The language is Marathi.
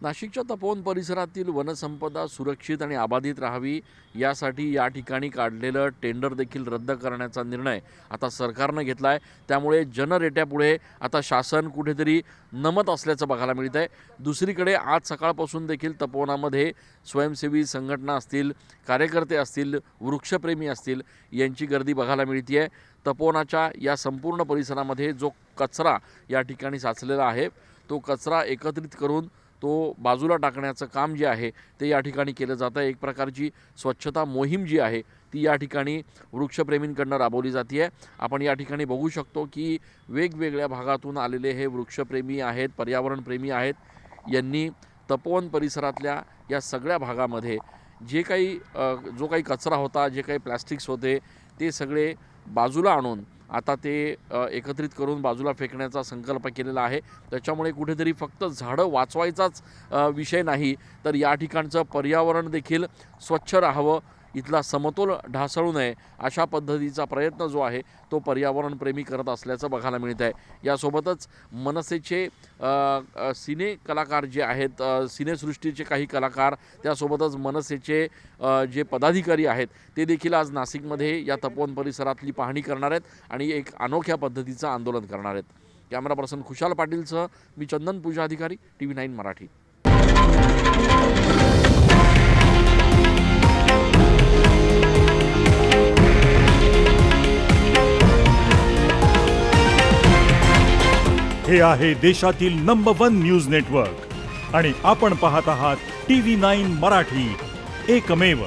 नाशिकच्या तपोवन परिसरातील वनसंपदा सुरक्षित आणि अबाधित राहावी यासाठी या ठिकाणी काढलेलं टेंडर देखील रद्द करण्याचा निर्णय आता सरकारनं घेतला आहे। त्यामुळे जनरेट्यापुढे आता शासन कुठेतरी नमत असल्याचं बघायला मिळत आहे। दुसरीकडे आज सकाळपासून देखील तपोवनामध्ये स्वयंसेवी संघटना असतील, कार्यकर्ते असतील, वृक्षप्रेमी असतील यांची गर्दी बघायला मिळते आहे। तपोवनाच्या या संपूर्ण परिसरामध्ये जो कचरा या ठिकाणी साचलेला आहे तो कचरा एकत्रित करून तो बाजूला टाकण्याचं काम जे आहे ते या ठिकाणी केलं जातं। एक प्रकारची स्वच्छता मोहीम जी आहे ती या ठिकाणी वृक्षप्रेमींकडून राबवली जाते आहे। आपण या ठिकाणी बघू शकतो की वेगवेगळ्या भागातून आलेले हे वृक्षप्रेमी आहेत, पर्यावरणप्रेमी आहेत। यांनी तपोवन परिसरातल्या या सगळ्या भागामध्ये जे काही जो काही कचरा होता, जे काही प्लास्टिक्स होते ते सगळे बाजूला आणून आता ते एकत्रित करून बाजूला फेकण्याचा संकल्प केलेला आहे। त्याच्यामुळे कुठेतरी फक्त झाडं वाचवायचाच विषय नाही तर या ठिकाणचं पर्यावरण देखील स्वच्छ राहावं, इथला समतोल ढासळू नये अशा पद्धतीचा प्रयत्न जो आहे तो पर्यावरणप्रेमी करत असल्याचं बघायला मिळत आहे। यासोबतच मनसेचे सिने कलाकार जे आहेत, सिनेसृष्टीचे काही कलाकार, त्यासोबतच मनसेचे जे पदाधिकारी आहेत ते देखील आज नाशिकमध्ये या तपोवन परिसरातली पाहणी करणार आहेत आणि एक अनोख्या पद्धतीचं आंदोलन करणार आहेत। कॅमेरा पर्सन खुशाल पाटीलसह मी चंदन पूजा अधिकारी, TV9 मराठी। हे आहे देशातील नंबर 1 न्यूज नेटवर्क आणि आपण पाहत आहात TV9 मराठी, एकमेव।